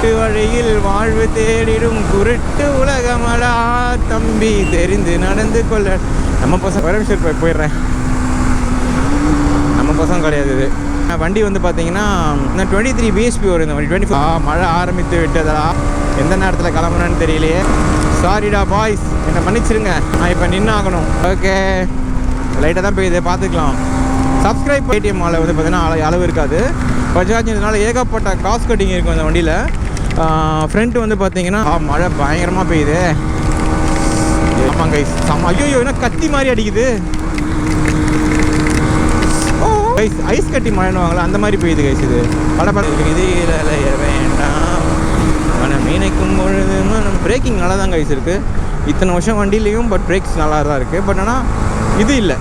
குருட்டு வழியில் வாழ்வு தேடிடும் குருட்டு உலகமடா தம்பி தெரிந்து நடந்து கொள்ள. நம்ம பசங்க வர விஷயம் போயிடுறேன், நம்ம பசங்க கிடையாது இது. வண்டி வந்து பார்த்தீங்கன்னா 23 BHP வரும் இந்த வண்டி. 24 மழை ஆரம்பித்து விட்டதா, எந்த நேரத்தில் கிளம்புனான்னு தெரியலையே. சாரிடா பாய்ஸ், என்னை மன்னிச்சிருங்க, நான் இப்போ நின்னாகணும். ஓகே, லைட்டாக தான் போய் இதை பார்த்துக்கலாம். சப்ஸ்கிரைப் ஏடிஎம் மாலை வந்து பார்த்தீங்கன்னா அளவு இருக்காது. பஜாஜ் இதனால் ஏகப்பட்ட காஸ்ட் கட்டிங் இருக்கும் இந்த வண்டியில். ஃப்ரண்ட்டு வந்து பார்த்தீங்கன்னா மழை பயங்கரமாக பெய்யுது. ஆமாம் கைஸ், ஐயோ என்ன கத்தி மாதிரி அடிக்குது. ஐஸ் கட்டி மழைன்னுவாங்களா, அந்த மாதிரி பெய்யுது கைஸ். இது இது வேண்டாம் மனம் நினைக்கும் பொழுது நம்ம பிரேக்கிங் நல்லா தான் கைஸ் இருக்குது இத்தனை வருஷம் வண்டியிலையும். பட் பிரேக்ஸ் நல்லா தான் இருக்குது. பட் ஆனால் இது இல்லை,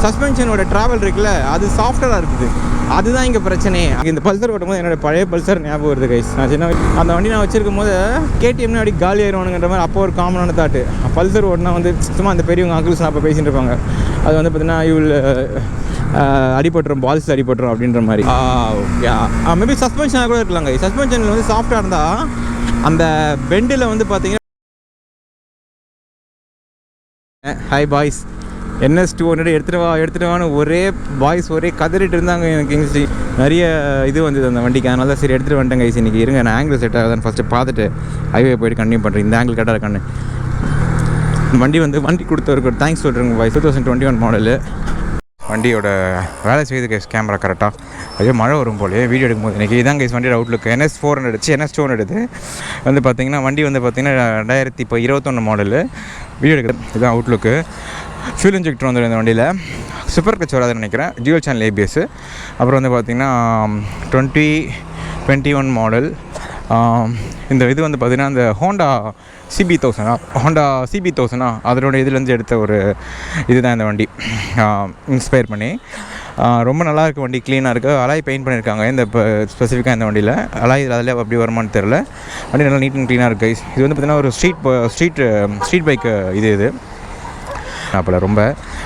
சஸ்பென்ஷனோட ட்ராவல் இருக்குல்ல, அது சாஃப்டராக இருக்குது. அதுதான் இங்கே பிரச்சனையே. இந்த பல்சர் ஓட்டும் போது என்னோடய பழைய பல்சர் ஞாபகம் வருது கைஸ். நான் சின்ன அந்த வண்டி நான் வச்சிருக்கும் போது கேடிஎம்னு அப்படி காலி ஆயிடுவானுங்கிற மாதிரி அப்போ ஒரு காமனான தாட்டு. பல்சர் ஓட்டினா வந்து சும்மா அந்த பெரியவங்க அங்கிள்ஸ் அப்போ பேசிகிட்டு இருப்பாங்க. அது வந்து பார்த்தீங்கன்னா இவ்வளோ அடிபட்டுரும், பால்ஸ் அடிபட்டுரும் அப்படின்ற மாதிரி. மேபி சஸ்பென்ஷனாக கூட இருக்கலாங்க. சஸ்பென்ஷனில் வந்து சாஃப்டாக இருந்தால் அந்த பெண்டில் வந்து பார்த்தீங்கன்னா. ஹாய் பாய்ஸ், NS 200 எடுத்துகிட்டு வான்னு ஒரே பாய்ஸ் ஒரே கதறிட்டு இருந்தாங்க. எனக்கு நிறைய இது வந்தது அந்த வண்டிக்கு, அதனால தான் சரி எடுத்துகிட்டு வந்துட்டேன் கைஸ். இன்றைக்கி இருங்க, நான் ஆங்கிள் செட் ஆகுதுன்னு ஃபஸ்ட்டு பார்த்துட்டு ஹைவே போய்ட்டு கண்டினியூ பண்ணுறேன். இந்த ஆங்கிள் கரெக்டாக இருக்கான்னு. வண்டி கொடுத்தவருக்கு தேங்க்ஸ் சொல்கிறேங்க பாய்ஸ். 2021 மாடலு வண்டியோட வேலை செய்யுது கைஸ். கேமரா கரெக்டாக அதே மழை வரும் போலே வீடியோ எடுக்கும்போது. இன்றைக்கி இதான் கைஸ் வண்டியோட அவுட்லுக். NS 400 NS 200 வந்து பார்த்திங்கன்னா வண்டி வந்து பார்த்திங்கன்னா 2021 மாடலு வீடியோ எடுக்கிறது. இதுதான் அவுட்லுக்கு. ஃபியூல் இன்ஜெக்டர் வந்துடும் இந்த வண்டியில். சூப்பர் கிளச் வராதுன்னு நினைக்கிறேன். Dual channel ABS. அப்புறம் வந்து பார்த்திங்கன்னா 2021 மாடல். இந்த இது வந்து பார்த்திங்கன்னா இந்த ஹோண்டா CB1000 அதனோட இதுலேருந்து எடுத்த ஒரு இதுதான் இந்த வண்டி. இன்ஸ்பயர் பண்ணி ரொம்ப நல்லாயிருக்கு வண்டி, க்ளீனாக இருக்குது. அலாய் பெயிண்ட் பண்ணியிருக்காங்க இந்த இப்போ ஸ்பெசிஃபிக்காக இந்த வண்டியில். அலாய் அதில் அப்படி வருமானு தெரில. வண்டி நல்லா நீட் அண்ட் க்ளீனாக இருக்குது. இது வந்து பார்த்திங்கன்னா ஒரு ஸ்ட்ரீட் பைக்கு இது அப்போல ரொம்ப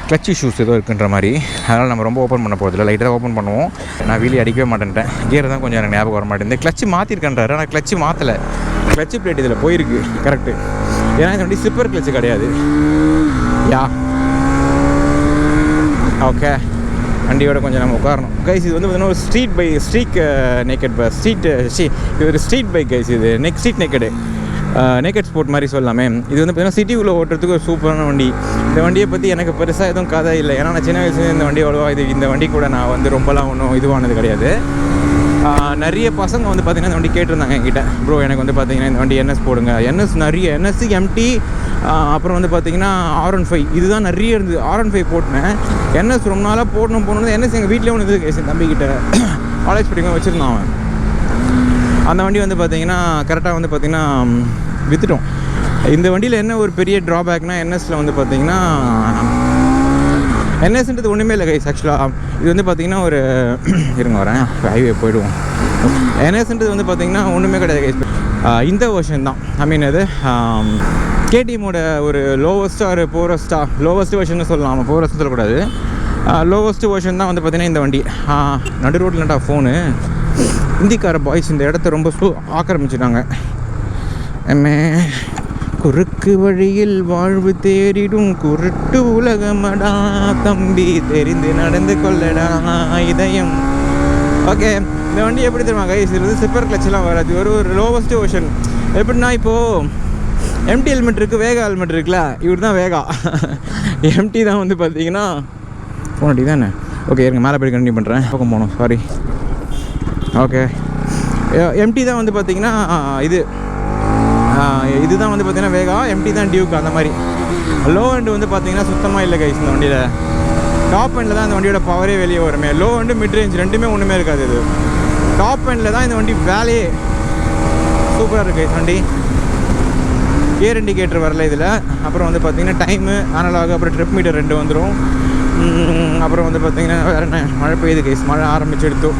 கிளச் இஷ்யூஸ் ஏதோ இருக்குன்ற மாதிரி. அதனால் நம்ம ரொம்ப ஓப்பன் பண்ண போகிறதில்ல, லைட்டாக ஓப்பன் பண்ணுவோம். நான் வீலி அடிக்கவே மாட்டேன்ட்டேன். கியர் தான் கொஞ்சம் எனக்கு ஞாபகம் வர மாட்டேன். கிளச்சு மாற்றிருக்கேன்றாரு, ஆனால் கிளச்சு மாற்றலை. கிளச்சு பிளேட் இதில் போயிருக்கு கரெக்டு. ஏன்னா இந்த வண்டி ஸ்லிப்பர் கிளச்சு கிடையாது. ஓகே, வண்டியோட கொஞ்சம் நம்ம உட்காரணும் கைஸ். இது வந்து பார்த்தீங்கன்னா ஒரு ஸ்ட்ரீட் நேக்கட் பஸ். இது ஒரு ஸ்ட்ரீட் பைக் கைஸ். இது ஸ்ட்ரீட் நேக்கட் ஸ்போர்ட் மாதிரி சொல்லலாமே. இது வந்து பார்த்தீங்கன்னா சிட்டி உள்ள ஓட்டுறதுக்கு ஒரு சூப்பரான வண்டி. இந்த வண்டியை பற்றி எனக்கு பெருசாக எதுவும் கதை இல்லை. ஏன்னா நான் சின்ன வயசுலேருந்து இந்த வண்டி அவ்வளோவா இந்த வண்டி கூட நான் வந்து ரொம்பலாம் ஒன்றும் இதுவானது கிடையாது. நிறைய பசங்க வந்து பார்த்திங்கன்னா இந்த வண்டி கேட்டிருந்தாங்க என்கிட்ட. ப்ரோ எனக்கு வந்து பார்த்திங்கன்னா இந்த வண்டி NS போடுங்க. NS MT அப்புறம் வந்து பார்த்திங்கன்னா R15 இதுதான் நிறைய இருந்தது. R15 போட்டேன். NS ரொம்ப நாளாக போடணும். NS எங்கள் வீட்டிலே ஒன்று இது கேஸ் தம்பிக்கிட்ட காலேஜ் படிக்கும் வச்சுருந்தான் அவன். அந்த வண்டி வந்து பார்த்திங்கன்னா கரெக்டாக வந்து பார்த்திங்கன்னா விற்றுட்டோம். இந்த வண்டியில் என்ன ஒரு பெரிய ட்ராபேக்னால் NSல வந்து பார்த்திங்கன்னா NSன்றது ஒன்றுமே இல்லை கைஸ். ஆக்சுவலாக இது வந்து பார்த்திங்கன்னா ஒரு இருங்க வரேன், ஹைவே போய்டுவோம். NSன்றது வந்து பார்த்திங்கன்னா ஒன்றுமே கிடையாது கைஸ். இந்த வெர்ஷன் தான். ஐ மீன் அது கேடிஎம்மோட ஒரு லோவஸ்ட் வெர்ஷன் சொல்லலாம். நம்ம போரஸ்ட் சொல்லக்கூடாது. லோவஸ்ட் வெர்ஷன் தான் வந்து பார்த்திங்கன்னா இந்த வண்டி. நடு ரோட்லடா ஃபோனு. இந்திக்கார பாய்ஸ் இந்த இடத்த ரொம்ப ஆக்கிரமிச்சிட்டாங்க. குறுக்கு வழியில் வாழ்வு தேடிடும் குருட்டு உலகமடா தம்பி தெரிந்து நடந்து கொள்ளடா இதயம். ஓகே, இந்த வண்டி எப்படி தெரியுமா கைஸ்? இது வந்து சிப்பர் கிளச்செலாம் வராது. ஒரு லோவஸ்ட் வெர்ஷன். எப்படின்னா இப்போது MT ஹெல்மெட் இருக்குது, வேகா ஹெல்மெட் இருக்குல்ல, இவர் தான் வேகா. MT தான் வந்து பார்த்தீங்கன்னா போனடி தானே. ஓகே இருங்க, மேலே போய் கண்டினியூ பண்ணுறேன். பக்கம் போகணும், சாரி. ஓகே, MT தான் வந்து பார்த்திங்கன்னா இதுதான் வந்து பார்த்திங்கன்னா வேகா, MT தான் டியூக். அந்த மாதிரி லோ எண்டு வந்து பார்த்திங்கன்னா சுத்தமாக இல்லை கைஸ் இந்த வண்டியில். டாப் எண்டில் தான் இந்த வண்டியோட பவரே வெளியே வருமே. லோ எண்டு மிட் ரேஞ்ச் ரெண்டுமே ஒன்றுமே இருக்காது. இது டாப் எண்டில் தான் இந்த வண்டி வேலையே. சூப்பராக இருக்குது கைஸ் வண்டி. கியர் இண்டிகேட்டர் வரல இதில். அப்புறம் வந்து பார்த்திங்கன்னா டைமு அனலாக், அப்புறம் ட்ரிப் மீட்டர் 2 வந்துடும். அப்புறம் வந்து பார்த்திங்கன்னா வேறு என்ன, மழை பெய்யுது கைஸ். மழை ஆரம்பிச்சு எடுத்தோம்.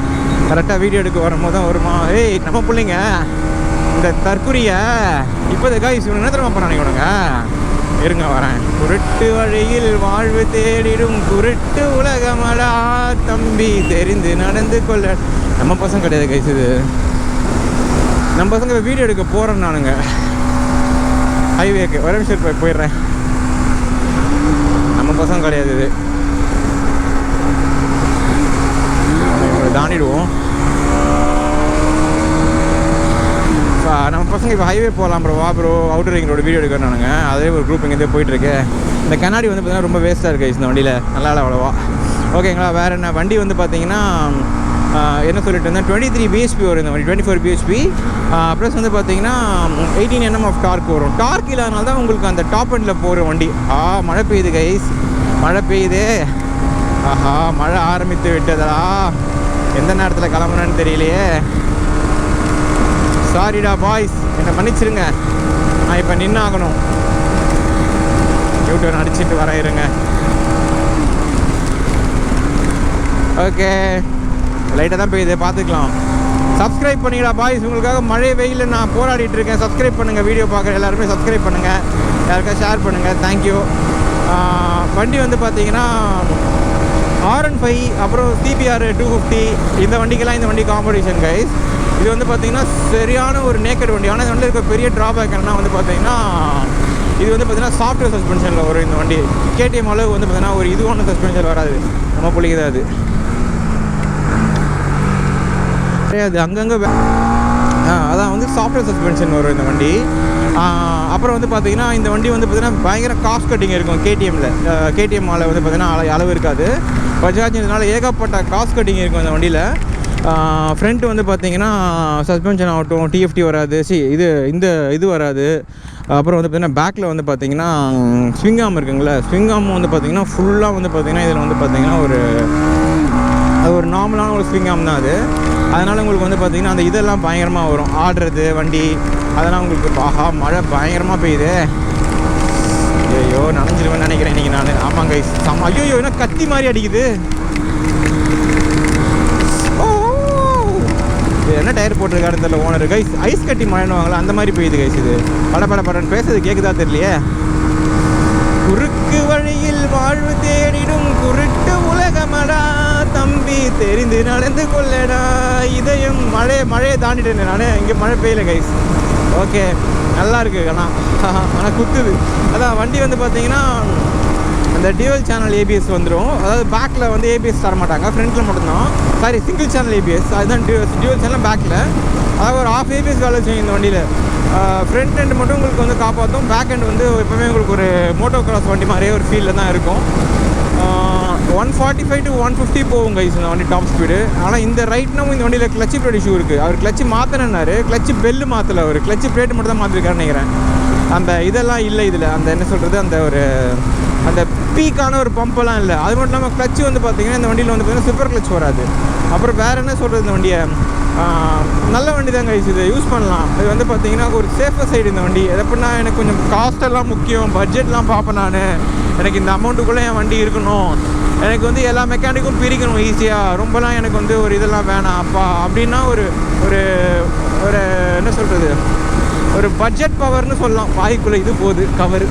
கரெக்டாக வீடியோ எடுக்க வரும்போது தான் வருமா, ஏய் நம்ம பிள்ளைங்க இந்த தற்குறியை இப்போ கைஸ் இவங்க என்ன தெரியுமா பண்ணாங்க இவனுங்க. இருங்க வரேன். குருட்டு வழியில் வாழ்வு தேடிடும் குருட்டு உலகமடா தம்பி தெரிந்து நடந்து கொள்ள. நம்ம பசங்க கிடையாது கைஸ். இது நம்ம பசங்க வீடியோ எடுக்க போகிறேன் நானுங்க ஹைவேக்கு. ஒரே நிமிஷம் போயிடுறேன். நம்ம பசங்க கிடையாது இது, தாண்டிடுவோம். நம்ம பசங்க இப்போ ஹைவே போகலாம் ப்ரோ, வா bro outer ring road video எடுக்கிறானுங்க. அதே ஒரு குரூப் இங்கேருந்தே போயிட்டுருக்கு. இந்த கண்ணாடி வந்து பார்த்தீங்கன்னா ரொம்ப வேஸ்ட்டாக இருக்குது இந்த வண்டியில், நல்லா இல்லை அவ்வளோவா. ஓகேங்களா. வேறு என்ன வண்டி வந்து பார்த்தீங்கன்னா என்ன சொல்லிட்டு இருந்தேன், 23 பிஹெச்பி வரும் இந்த வண்டி, 24 பிஹெச்பி. ப்ளஸ் வந்து பார்த்தீங்கன்னா 18 Nm ஆஃப் டார்க் வரும். டார்க் இல்லாதனால தான் உங்களுக்கு அந்த டாப் எண்டில் போகிற வண்டி. மழை பெய்யுது கைஸ், மழை பெய்யுது. ஆஹா, மழை ஆரம்பித்து விட்டதா. எந்த நேரத்தில் கிளம்புறேன்னு தெரியலையே. சாரிடா பாய்ஸ், என்னை மன்னிச்சிருங்க. நான் இப்போ நின்னாகணும். யூடியூப் அடிச்சுட்டு வர இருங்க. ஓகே, லைட்டாக தான் பெய்யுது, பார்த்துக்கலாம். சப்ஸ்கிரைப் பண்ணிடா பாய்ஸ், உங்களுக்காக மழை வெயிலில் நான் போராடிட்டு இருக்கேன். சப்ஸ்கிரைப் பண்ணுங்கள், வீடியோ பார்க்குற எல்லாருமே சப்ஸ்கிரைப் பண்ணுங்கள், யாருக்கா ஷேர் பண்ணுங்கள். தேங்க்யூ. வண்டி வந்து பார்த்தீங்கன்னா R15 அப்புறம் CBR 250 இந்த வண்டிக்கெல்லாம் இந்த வண்டி காம்படிஷன் கைஸ். இது வந்து பார்த்தீங்கன்னா சரியான ஒரு நேக்கட் வண்டி. ஆனால் இந்த வண்டியில் இருக்க பெரிய ட்ராபேக் என்னன்னா வந்து பார்த்தீங்கன்னா இது வந்து பார்த்தீங்கன்னா சாஃப்ட்வேர் சஸ்பென்ஷனில் வரும் இந்த வண்டி. KTM அளவு வந்து பார்த்தீங்கன்னா ஒரு இதுவான சஸ்பென்ஷன் வராது, நம்ம பிள்ளைக்கு அது கிடையாது. அங்கங்கே அதான் வந்து சாஃப்ட்வேர் சஸ்பென்ஷன் வரும் இந்த வண்டி. அப்புறம் வந்து பார்த்தீங்கன்னா இந்த வண்டி வந்து பார்த்தீங்கன்னா பயங்கர காஸ்ட் கட்டிங் இருக்கும் KTMல. KTMல வந்து பார்த்தீங்கன்னா அளவு இருக்காது. பஜாஜ் இதனால் ஏகப்பட்ட காஸ்ட் கட்டிங் இருக்கும் இந்த வண்டியில். ஃப்ரண்ட் வந்து பார்த்தீங்கன்னா சஸ்பென்ஷன் ஆகட்டும், TFT வராது, இது வராது. அப்புறம் வந்து பார்த்தீங்கன்னா பேக்கில் வந்து பார்த்தீங்கன்னா ஸ்விங் ஆர்ம் இருக்குங்களே, ஸ்விங் ஆர்ம் வந்து பார்த்தீங்கன்னா ஃபுல்லாக வந்து பார்த்தீங்கன்னா இதில் வந்து பார்த்தீங்கன்னா அது ஒரு நார்மலான ஒரு ஸ்விங் ஆர்ம் தான் அது. அதனால் உங்களுக்கு வந்து பார்த்தீங்கன்னா அந்த இதெல்லாம் பயங்கரமாக வரும், ஆடுறது வண்டி அதெல்லாம் உங்களுக்கு. ஆஹா, மழை பயங்கரமாக பெய்யுது. ஐயோ, நனைஞ்சிருவேன்னு நினைக்கிறேன் இன்றைக்கி நான். ஆமாங்க ஐயோ, என்ன கத்தி மாதிரி அடிக்குது. என்ன டயர் போட்டிருக்காரு தெரியல ஓனர் கைஸ். ஐஸ் கட்டி மழைன்னுவாங்களா அந்த மாதிரி பெய்யுது கைஸ். இது படன்னு பேசுறது கேட்குதா தெரியலையே. குறுக்கு வழியில் வாழ்வு தேடிடும் குருட்டு உலகமடா தம்பி, தெரிந்து நடந்து கொள்ளடா இதயம். மழையை தாண்டிட்டேன் நான். இங்கே மழை பெய்யல கைஸ். ஓகே, நல்லா இருக்குது. ஆனால் குத்துது. அதான் வண்டி வந்து பார்த்தீங்கன்னா அந்த டியூவல் சேனல் ABS வந்துடும். அதாவது பேக்கில் வந்து ABS தர மாட்டாங்க, ஃப்ரண்ட்டில் மட்டும்தான். Sorry, single channel ABS. அதுதான் டியூவல் சேனல் பேக்கில். அதாவது ஒரு half ABS வேலை செய்யும் இந்த வண்டியில். ஃப்ரண்ட் எண்ட் மட்டும் உங்களுக்கு வந்து காப்பாற்றும். பேக் எண்ட் வந்து எப்போவுமே உங்களுக்கு ஒரு மோட்டோ கிராஸ் வண்டி மாதிரியே ஒரு ஃபீலில் தான் இருக்கும். 145 to 150 போகும் கைஸ் இந்த வண்டி டாப் ஸ்பீடு. ஆனால் இந்த ரைட்னாவும் இந்த வண்டியில் கிளச்சி பிளேட் இஷ்யூ இருக்குது. அவர் கிளச்சி மாற்றினாரு, கிளச்சி பெல்லு மாற்றலை, அவர் கிளச்சி பிளேட் மட்டும் தான் மாற்றிருக்காருன்னு நினைக்கிறேன். அந்த இதெல்லாம் இல்லை இதில். அந்த என்ன சொல்கிறது, அந்த பீக்கான ஒரு பம்பெல்லாம் இல்லை. அது மட்டும் இல்லாமல் கிளச்சு வந்து பார்த்திங்கன்னா இந்த வண்டியில் வந்து பார்த்திங்கன்னா சூப்பர் கிளச் வராது. அப்புறம் வேறு என்ன சொல்கிறது, இந்த வண்டியை நல்ல வண்டி தான் கைஸ், இது யூஸ் பண்ணலாம். இது வந்து பார்த்திங்கன்னா ஒரு சேஃபர் சைடு இந்த வண்டி. எப்படின்னா எனக்கு கொஞ்சம் காஸ்டெல்லாம் முக்கியம், பட்ஜெட்லாம் பார்ப்பேன் நான். எனக்கு இந்த அமௌண்ட்டுக்குள்ளே என் வண்டி இருக்கணும், எனக்கு வந்து எல்லா மெக்கானிக்கும் பிரிக்கணும் ஈஸியாக, ரொம்பலாம் எனக்கு வந்து ஒரு இதெல்லாம் வேணாம் அப்பா அப்படின்னா ஒரு ஒரு என்ன சொல்கிறது, ஒரு பட்ஜெட் பவர்னு சொல்லலாம். வாய்க்குள்ளே இது போகுது கவரு,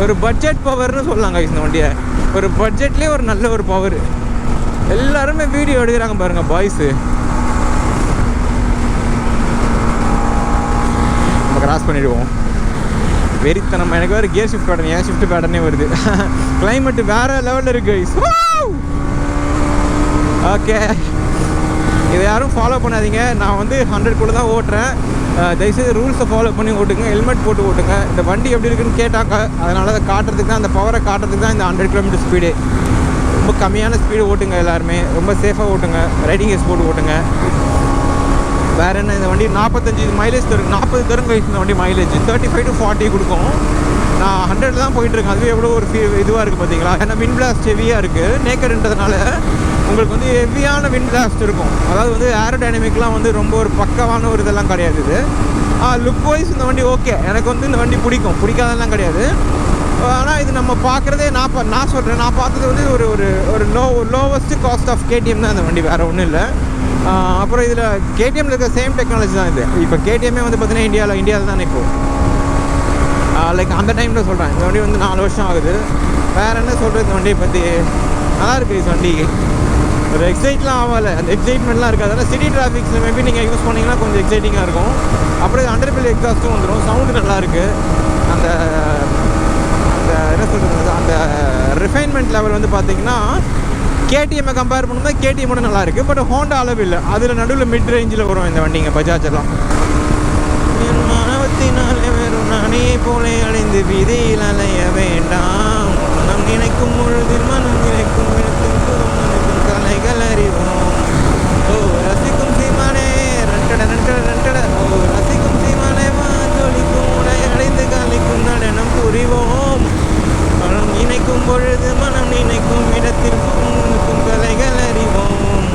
ஒரு பட்ஜெட் பவர்னு சொல்லலாம் கைஸ் இந்த வண்டியை. ஒரு பட்ஜெட்லேயே ஒரு நல்ல ஒரு பவர். எல்லாருமே வீடியோ எடுக்கிறாங்க பாருங்கள் பாய்ஸு. நம்ம கிராஸ் பண்ணிவிடுவோம். வெறித்தனம். எனக்கு வேறு கியர் ஷிஃப்ட் பேட்டர்ன், ஏன் ஷிஃப்ட் பேட்டர்னே வருது. கிளைமேட்டு வேறு லெவலில் இருக்குது கைஸ். ஓகே, இதை யாரும் ஃபாலோ பண்ணாதீங்க. நான் வந்து 100 தான் ஓட்டுறேன். தயவுசெய்து ரூல்ஸை ஃபாலோ பண்ணி ஓட்டுங்க, ஹெல்மெட் போட்டு ஓட்டுங்க. இந்த வண்டி எப்படி இருக்குன்னு கேட்டாங்க, அதனால் அதை காட்டுறதுக்கு தான், அந்த பவரை காட்டுறதுக்கு தான் இந்த 100 km ஸ்பீடு. ரொம்ப கம்மியான ஸ்பீடு ஓட்டுங்க எல்லாருமே, ரொம்ப சேஃபாக ஓட்டுங்க, ரைடிங் கேஸ் போட்டு ஓட்டுங்க. வேறு என்ன, இந்த வண்டி 45 மைலேஜ் தரும், 40 தரும் கைஸ் இந்த வண்டி மைலேஜ். 35 to 40 கொடுக்கும். நான் 100 தான் போயிட்டுருக்கேன். அதுவே எவ்வளோ ஒரு இதுவாக இருக்குது பார்த்தீங்களா. ஏன்னா விண்ட் பிளாஸ்ட் ஹெவியாக இருக்குது, நேக்கடுன்றதுனால உங்களுக்கு வந்து ஹெவியான விண்ட் பிளாஸ்ட் இருக்கும். அதாவது வந்து ஏரோடைனமிக்லாம் வந்து ரொம்ப ஒரு பக்கமான ஒரு இதெல்லாம் கிடையாது இது. லுக் வைஸ் இந்த வண்டி ஓகே, எனக்கு வந்து இந்த வண்டி பிடிக்கும், பிடிக்காதெல்லாம் கிடையாது. ஆனால் இது நம்ம பார்க்குறதே நான் சொல்கிறேன், நான் பார்த்தது வந்து ஒரு லோவஸ்ட் காஸ்ட் ஆஃப் KTM தான் இந்த வண்டி, வேறு ஒன்றும் இல்லை. அப்புறம் இதில் KTMல இருக்க சேம் டெக்னாலஜி தான் இது. இப்போ KTMே வந்து பார்த்தீங்கன்னா இந்தியாவில் தானே இப்போது, லைக் அந்த டைமில் சொல்கிறேன். இந்த வண்டி வந்து 4 வருஷம் ஆகுது. வேறு என்ன சொல்கிறது, இந்த வண்டியை பற்றி நல்லா இருக்குது. இந்த வண்டி ஒரு எக்ஸைட்லாம் ஆகலை, அந்த எக்ஸைட்மெண்ட்லாம் இருக்காது. அதனால் சிட்டி டிராஃபிக்ஸில் மேபி நீங்கள் யூஸ் பண்ணிங்கன்னா கொஞ்சம் எக்ஸைட்டிங்காக இருக்கும். அப்புறம் அண்டர் பில் எக்ஸாஸ்ட்டும் வந்துடும், சவுண்டு நல்லாயிருக்கு. அந்த அந்த என்ன சொல்கிறது, அந்த ரிஃபைன்மெண்ட் லெவல் வந்து பார்த்தீங்கன்னா கேடிஎம்மை கம்பேர் பண்ணும்போது கேடிஎம்மோட நல்லாயிருக்கு. பட் ஹோண்டா அளவு இல்லை, அதில் நடுவில் மிட் ரேஞ்சில் வரும் இந்த வண்டிங்க பஜாஜ் எல்லாம். மானவத்தினாலே வெறும் நானே போல அடைந்து விதியில் அலைய வேண்டாம், மனம் நினைக்கும் பொழுது மனம் நினைக்கும் கலைகள் அறிவோம். ஓ ரசிக்கும் சீமானே ரண்டட ரண்டட ரண்டட, ஓ ரசிக்கும் சீமானே வாஞ்சொலிக்கும் உடை அடைந்து காலிக்கும் நடனம் புரிவோம், மனம் நினைக்கும் பொழுது மனம் நினைக்கும் இடத்தில் கலைகள் அறிவோம்.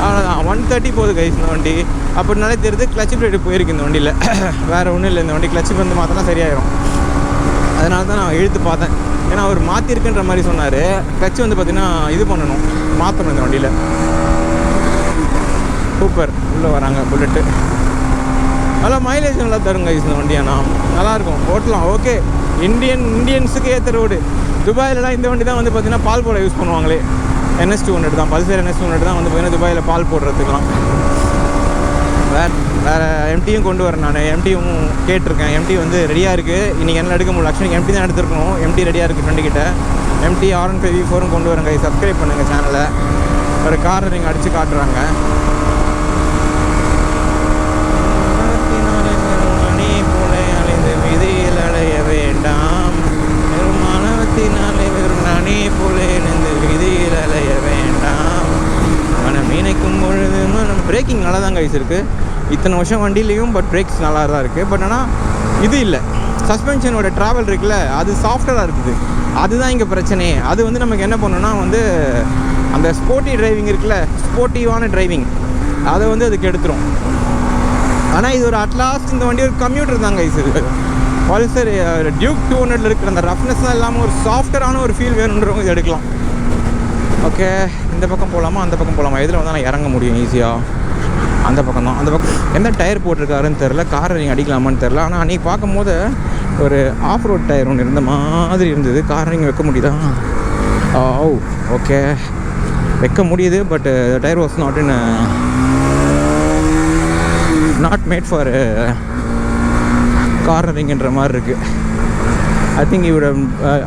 அவ்வளோதான். 130 போகுது கைஸ் இந்த வண்டி. அப்படினாலே தெரியுது கிளச்சு பிளேட்டு போயிருக்கு இந்த வண்டியில். வேறு ஒன்றும் இல்லை, இந்த வண்டி கிளச்சு வந்து மாற்றினா சரியாயிடும். அதனால தான் நான் இழுத்து பார்த்தேன். ஏன்னா அவர் மாற்றிருக்குன்ற மாதிரி சொன்னார். கிளச்சு வந்து பார்த்திங்கன்னா இது பண்ணணும், மாற்றணும் இந்த வண்டியில். சூப்பர். உள்ளே வராங்க புல்லட்டு. நல்லா மைலேஜ் நல்லா தருங்க இந்த வண்டி. ஆனால் நல்லாயிருக்கும், ஓட்டலாம். ஓகே, இந்தியன்ஸுக்கு ஏற்ற ரோடு. துபாயிலலாம் இந்த வண்டி தான் வந்து பார்த்திங்கன்னா பால் போட யூஸ் பண்ணுவாங்களே. NS200 தான், பல்சர் NS200 தான் வந்து பார்த்திங்கன்னா துபாயில் பால் போடுறதுக்கெலாம். வேறு எம்டியும் கொண்டு வரேன் நான். எம்டியும் கேட்டிருக்கேன். எம்டி வந்து ரெடியாக இருக்குது. இன்றைக்கி என்ன எடுக்க முடியல. ஆக்சுவலி எம்டி தான் எடுத்துருக்கணும். எம்டி ரெடியாக இருக்குது ஃப்ரெண்டுக்கிட்ட. எம்டி R15 V4 கொண்டு வரேங்க. சப்ஸ்கிரைப் பண்ணுங்கள் சேனலை. ஒரு காரை நீங்கள் அடித்து காட்டுறாங்க. விதியில் அடைய வேண்டாம், மானவத்தினாலே வெறும் நானே போல விதியில் அலைய வேண்டாம், மனம் நினைக்கும் பொழுது மனம். பிரேக்கிங் நல்லா தான் கைஸ் இருக்குது இத்தனை வருஷம் வண்டியிலையும். பட் பிரேக்ஸ் நல்லா தான் இருக்குது. பட் ஆனால் இது இல்லை, சஸ்பென்ஷனோட ட்ராவல் இருக்குல்ல, அது சாஃப்டாக இருக்குது. அதுதான் இங்கே பிரச்சனையே. அது வந்து நமக்கு என்ன பண்ணுன்னா வந்து அந்த ஸ்போர்ட்டி டிரைவிங் இருக்குல்ல, ஸ்போர்ட்டிவான டிரைவிங், அதை வந்து அதுக்கு எடுத்துரும். ஆனால் இது ஒரு அட்லாஸ்ட் இந்த வண்டி ஒரு கம்யூட்டர் தான் கைஸ். இது பல்சர் டியூக் 200 இருக்கிற அந்த ரஃப்னஸ்லாம் இல்லாமல் ஒரு சாஃப்ட்வேரான ஒரு ஃபீல் வேணுன்றவங்க இது எடுக்கலாம். ஓகே, இந்த பக்கம் போகலாமா அந்த பக்கம் போகலாமா? இதில் வந்து நான் இறங்க முடியும் ஈஸியாக. அந்த பக்கம் தான். அந்த பக்கம் எந்த டயர் போட்டிருக்காருன்னு தெரில, காரை நீங்கள் அடிக்கலாமான்னு தெரில. ஆனால் அன்றைக்கி பார்க்கும்போது ஒரு ஆஃப் ரோட் டயர் ஒன்று இருந்த மாதிரி இருந்தது. காரை நீங்கள் வைக்க முடியுதா? ஓ ஓகே, வைக்க முடியுது. But tyre was not made for கார்னரிங்ன்ற மாதிரி இருக்குது. ஐ திங்க் இவரோட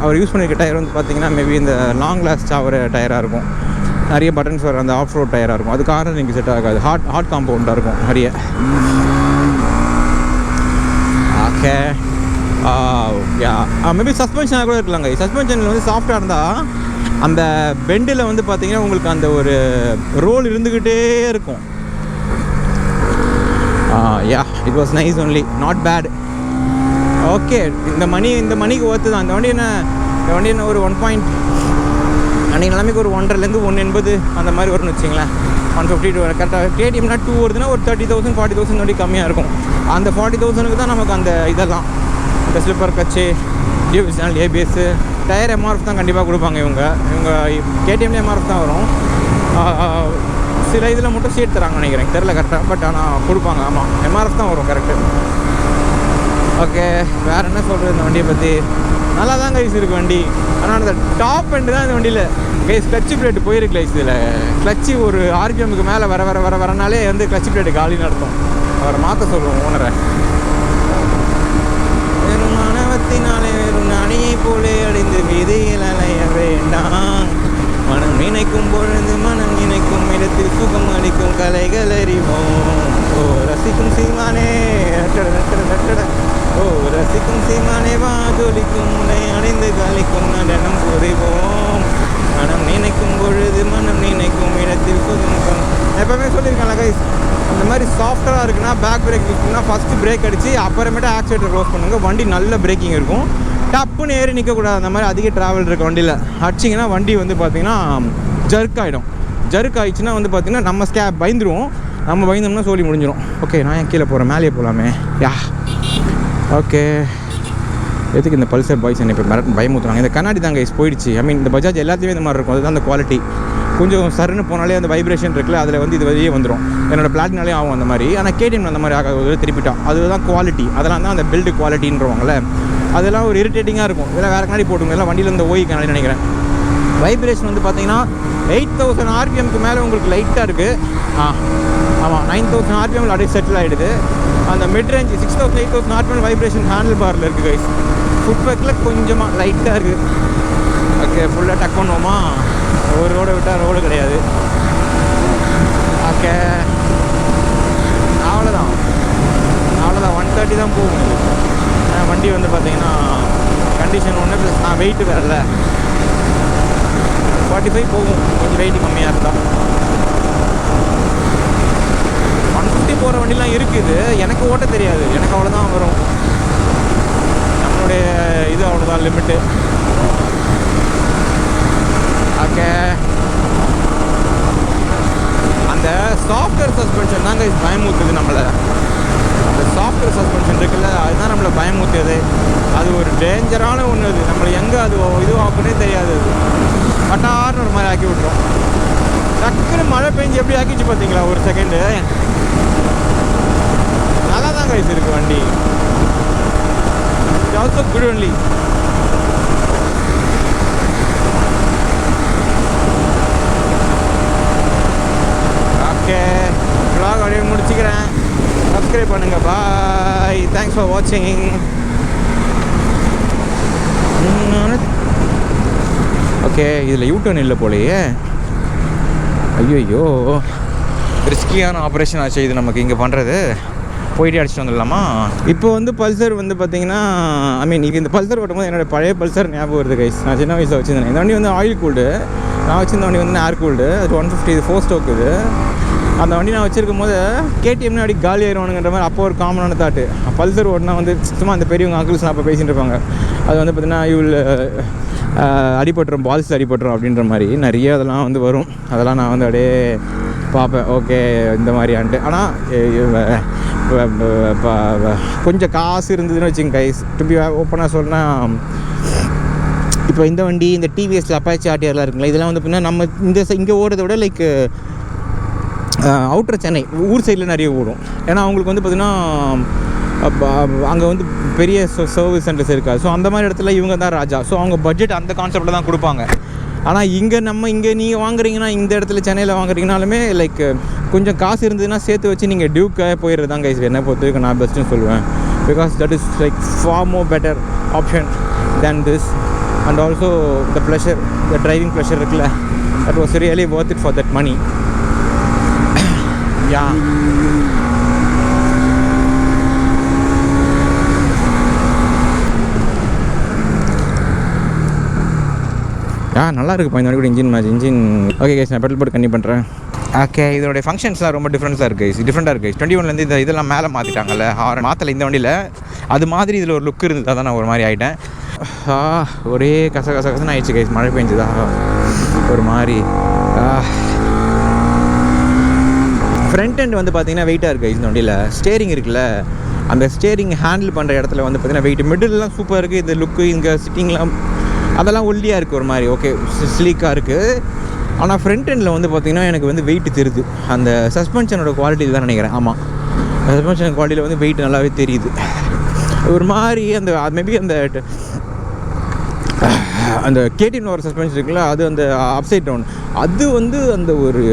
அவர் யூஸ் பண்ணியிருக்க டயர் வந்து பார்த்திங்கன்னா மேபி இந்த லாங் லாஸ்ட் ஆகிற டயராக இருக்கும். நிறைய பட்டன்ஸ் வர அந்த ஆஃப் ரோட் டயராக இருக்கும். அது கார்னரிங்கு செட் ஆகாது. ஹார்ட் காம்பவுண்டாக இருக்கும் நிறைய. ஓகே, மேபி சஸ்பென்ஷனாக கூட இருக்கலாங்க. சஸ்பென்ஷனில் வந்து சாஃப்டாக இருந்தால் அந்த பெண்டில் வந்து பார்த்திங்கன்னா உங்களுக்கு அந்த ஒரு ரோல் இருந்துக்கிட்டே இருக்கும். It was nice only, not bad. Okay, இந்த மணிக்கு ஒர்த்து தான். இந்த வண்டி என்ன ஒரு 1 அன்றைக்கி நிலைமைக்கு ஒரு 1.5லேருந்து 1.80 அந்த மாதிரி வரும்னு வச்சிங்களேன். 150 கரெக்டாக. கேடிஎம்னா 2 வருதுன்னா ஒரு 30,000 40,000 வண்டி கம்மியாக இருக்கும். அந்த 40,000க்கு தான் நமக்கு அந்த இதெல்லாம், இந்த ஸ்லிப்பர் கச்சு, டியூபிஷனல், ஏபிஎஸ்ஸு, டயர் எம்ஆர்எஃப் தான் கண்டிப்பாக கொடுப்பாங்க. இவங்க கேடிஎம்லேயே எம்ஆர்எஃப் தான் வரும். சில இதில் மட்டும் சீட் தராங்க நினைக்கிறேன், தெரில கரெக்டாக. பட் ஆனால் கொடுப்பாங்க. ஆமாம், எம்ஆர்எஃப் தான் வரும் கரெக்டு. ஓகே, வேறு என்ன சொல்கிறது இந்த வண்டியை பற்றி? நல்லா தான் கைஸ் இருக்குது வண்டி. ஆனால் அந்த டாப் எண்டு தான் இந்த வண்டியில் கைஸ் கிளச்சு பிளேட்டு போயிருக்கு கைஸ். இதில் கிளச்சு ஒரு RPMக்கு மேலே வரனாலே வந்து கிளச்சு பிளேட்டு காலின்னு அர்த்தம். அவரை மாற்ற சொல்லுவோம் ஓனரை. வெறும் மானவத்தினாலே வெறும் நாணியை போலே அடைந்து விதியில் அலைய வேண்டாம், மனம் நினைக்கும் பொழுது மனம் நினைக்கும் இடத்தில் சுகம் அளிக்கும் கலைகள் அறிவோம். ஓ ரசிக்கும் சீமானே ஓ ரசிக்கும் சீமானே வாஜொலிக்கும் உன்னை அடைந்து காலிக்கும் நடனம் புரிவோம், மனம் நினைக்கும் பொழுது மனம் நினைக்கும் இடத்தில் சுகம். எப்போவுமே சொல்லியிருக்கேன்ல கைஸ், இந்த மாதிரி சாஃப்டாக இருக்குன்னா பேக் பிரேக் யூஸ் பண்ணால் ஃபஸ்ட்டு பிரேக் அடித்து அப்புறமேட்டு ஆக்சிலேட்டர் க்ளோஸ் பண்ணுங்கள். வண்டி நல்ல பிரேக்கிங் இருக்கும். டப்புன்னு ஏறி நிற்கக்கூடாது. அந்த மாதிரி அதிக ட்ராவல் இருக்க வண்டியில் அடிச்சிங்கன்னா வண்டி வந்து பார்த்திங்கன்னா ஜர்க் ஆகிடும். ஜர்க் ஆகிடுச்சுன்னா வந்து பார்த்திங்கன்னா நம்ம பயந்துருவோம். நம்ம பயந்தோம்னா சோலி முடிஞ்சிடும். ஓகே, நான் ஏன் கீழே போகிறேன், மேலேயே போகலாமே. ஓகே, எதுக்கு இந்த பல்சர் பாய்ஸ் என்னை இப்போ பயமுத்துறாங்க? இந்த கண்ணாடி தாங்க கைஸ் போயிடுச்சு. ஐ மீன் இந்த பஜாஜ் எல்லாத்தையுமே இந்த மாதிரி இருக்கும். அதுதான் அந்த குவாலிட்டி. கொஞ்சம் சருன்னு போனாலே அந்த வைப்ரேஷன் இருக்குல்ல, அதில் வந்து இது வெளியே வந்துடும். என்னோடய பிளாட்டினாலே ஆகும் அந்த மாதிரி. ஆனால் கேடிஎம் அந்த மாதிரி ஆகாது, திருப்பிட்டான். அதுதான் குவாலிட்டி. அதெல்லாம் தான் அந்த பில்டு குவாலிட்டின்றவாங்களே. அதெல்லாம் ஒரு இரிட்டேட்டிங்காக இருக்கும். இதெல்லாம் வேறு கண்ணாடி போட்டுங்க. எல்லாம் வண்டியில் இந்த ஓய் கண்ணாடி நினைக்கிறேன். வைப்ரேஷன் வந்து பார்த்தீங்கன்னா 8000 ஆர்பிஎம்க்கு மேலே உங்களுக்கு லைட்டாக இருக்குது. ஆமாம் 9000 ஆர்பிஎம்மில் அப்படியே செட்டில் ஆகிடுது. அந்த mid range 6000 8000 RPM vibration handle பாரில் இருக்குது கைஸ். ஃபுட் பேக்கில் கொஞ்சமாக லைட்டாக இருக்குது. ஓகே, ஃபுல்லாக டக் பண்ணுவோமா? ஒரு ரோடை விட்டால் ரோடு கிடையாது. ஓகே, அவ்வளோதான் 130 தான் போகும். வண்டி வந்து பார்த்தீங்கன்னா கண்டிஷன் ஒன்று ப்ளஸ் நான் வெயிட்டு வரல 45 போகும். கொஞ்சம் வெயிட் கம்மியாக இருந்தால் 150 போகிற வண்டிலாம் இருக்குது. எனக்கு ஓட்ட தெரியாது, எனக்கு அவ்வளோதான் வரும். நம்மளுடைய இது அவ்வளோதான் லிமிட்டு. ஓகே, அந்த சாஃப்ட்வேர் சஸ்பென்ஷன் தாங்க பயமுறுத்துது நம்மளை. அந்த சாஃப்ட்வேர் சஸ்பென்ஷன் இருக்குல்ல, அதுதான் நம்மளை பயமுறுத்துது. அது ஒரு டேஞ்சரான ஒன்று. அது நம்மளை எங்கே அது இதுவாக்குன்னே தெரியாது. அது பட்டார்னு ஒரு மாதிரி ஆக்கி விட்ரும். டக்குன்னு மழை பெஞ்சு எப்படி ஆக்கிச்சு பார்த்தீங்களா ஒரு செகண்டு. நல்லா தான் கைஸ் இருக்குது வண்டி. Also good only. Okay, vlog அப்படியே முடிச்சுக்கிறேன். சப்ஸ்கிரைப் பண்ணுங்கள். பாய், தேங்க்ஸ் ஃபார் வாட்சிங். ஓகே, இதில் யூட்டர்ன் இல்லை போலையே. ஐயோ, ரிஸ்கியான ஆப்ரேஷன் ஆச்சு இது நமக்கு இங்கே பண்ணுறது. போயிட்டு அடிச்சுட்டு வந்துடலாமா? இப்போ வந்து பல்சர் வந்து பார்த்தீங்கன்னா இந்த பல்சர் ஓட்டும்போது என்னோடய பழைய பல்சர் ஞாபகம் வருது கைஸ். நான் சின்ன வயசில் வச்சுருந்தேன். இந்த வண்டி வந்து ஆயில் கூல்டு. நான் வச்சுருந்த வண்டி வந்து ஏர் கூல்டு. அது 150, இது 4 ஸ்டோக். இது அந்த வண்டி நான் வச்சுருக்கும் போது கேடிஎம்னு அப்படி காலி ஆயிடுவானுங்கிற மாதிரி அப்போ ஒரு காமனான தாட்டு. பல்சர் ஓட்டினா வந்து சும்மா அந்த பெரியவங்க அங்கிள்ஸ் அப்போ பேசிகிட்டு இருப்பாங்க. அது வந்து பார்த்தீங்கன்னா இவ்வளோ அடிபட்டுரும், பால்ஸ் அடிபட்டுரும் அப்படின்ற மாதிரி நிறைய அதெல்லாம் வந்து வரும். அதெல்லாம் நான் வந்து அப்படியே பார்ப்பேன். ஓகே, இந்த மாதிரியான்ட்டு. ஆனால் கொஞ்சம் காசு இருந்ததுன்னு வச்சுங்க கைஸ், டு பி ஓப்பனாக சொன்னால், இப்போ இந்த வண்டி இந்த டிவிஎஸ்ல அப்பாச்சி ஆர்டிஆர்லாம் இருக்குங்களா, இதெல்லாம் வந்து பார்த்தீங்கன்னா நம்ம இங்கே ஓடுறத விட லைக் அவுட்டர் சென்னை ஊர் சைடில் நிறைய ஓடும். ஏன்னா அவங்களுக்கு வந்து பார்த்திங்கன்னா அங்கே வந்து பெரிய சர்வீஸ் சென்டர்ஸ் இருக்காது. ஸோ அந்த மாதிரி இடத்துல இவங்க தான் ராஜா. ஸோ அவங்க பட்ஜெட் அந்த கான்செப்டில் தான் கொடுப்பாங்க. ஆனால் இங்கே நீங்கள் வாங்குறீங்கன்னா, இந்த இடத்துல சென்னையில் வாங்குறீங்கனாலுமே லைக் கொஞ்சம் காசு இருந்ததுன்னா சேர்த்து வச்சு நீங்கள் டியூக்காக போயிடுறது தான் கைஸ் என்னை பொறுத்த வரைக்கும் நான் பெஸ்ட்டுன்னு சொல்லுவேன். Because that is like far more better option than this. And also the pleasure, the driving pleasure இருக்குல்ல, that was really worth it for that money. Yeah, நல்லா இருக்குப்பா இந்த கூட இன்ஜின். ஓகே கைஸ், நான் பெட்ரோல் போட்டு கண்டிப்பாக பண்ணுறேன். ஓகே, இதோடைய ஃபங்க்ஷன்ஸ்லாம் ரொம்ப டிஃப்ரெண்ட்டாக இருக்குது. டிஃப்ரெண்ட்டாக இருக்குது. 21லேருந்து இதெல்லாம் மேலே மாற்றிட்டாங்கல்ல, ஹாரன் மாற்றலை இந்த வண்டியில். அது மாதிரி இதில் ஒரு லுக் இருந்தது. தான் நான் ஒரு மாதிரி ஆகிட்டேன். ஒரே கசகசன்னு ஆயிடுச்சு கைஸ். மழை பெஞ்சுதா ஒரு மாதிரி. ஃப்ரண்ட் எண்ட் வந்து பார்த்தீங்கன்னா வெயிட்டாக இருக்குது இந்த வண்டியில். ஸ்டேரிங் இருக்குல்ல, அந்த ஸ்டேரிங் ஹேண்டில் பண்ணுற இடத்துல வந்து பார்த்தீங்கன்னா வெயிட். மிடில்லாம் சூப்பராக இருக்குது. இந்த லுக்கு இங்கே சிட்டிங்லாம் அதெல்லாம் ஒல்லியாக இருக்குது ஒரு மாதிரி. ஓகே, ஸ்லீக்காக இருக்குது. ஆனால் ஃப்ரண்ட் எண்டில் வந்து பார்த்திங்கன்னா எனக்கு வந்து வெயிட் தெரியுது. அந்த சஸ்பென்ஷனோட குவாலிட்டி தான் நினைக்கிறேன். ஆமாம், சஸ்பென்ஷன் குவாலிட்டியில் வந்து வெயிட் நல்லாவே தெரியுது. ஒரு மாதிரி அந்த மேபி அந்த கேடிஎம் ஒரு சஸ்பென்ஷன் இருக்குல்ல, அது அந்த அப்சைட் டவுன், அது வந்து அந்த ஒரு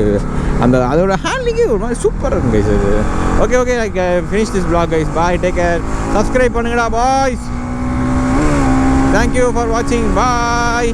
அதோட ஹேண்ட்லிங்கே ஒரு மாதிரி சூப்பராக இருக்கும் கைஸ் அது. Okay, like finish this vlog guys. Bye, take care, subscribe பண்ணுங்கடா boys. Thank you for watching. Bye.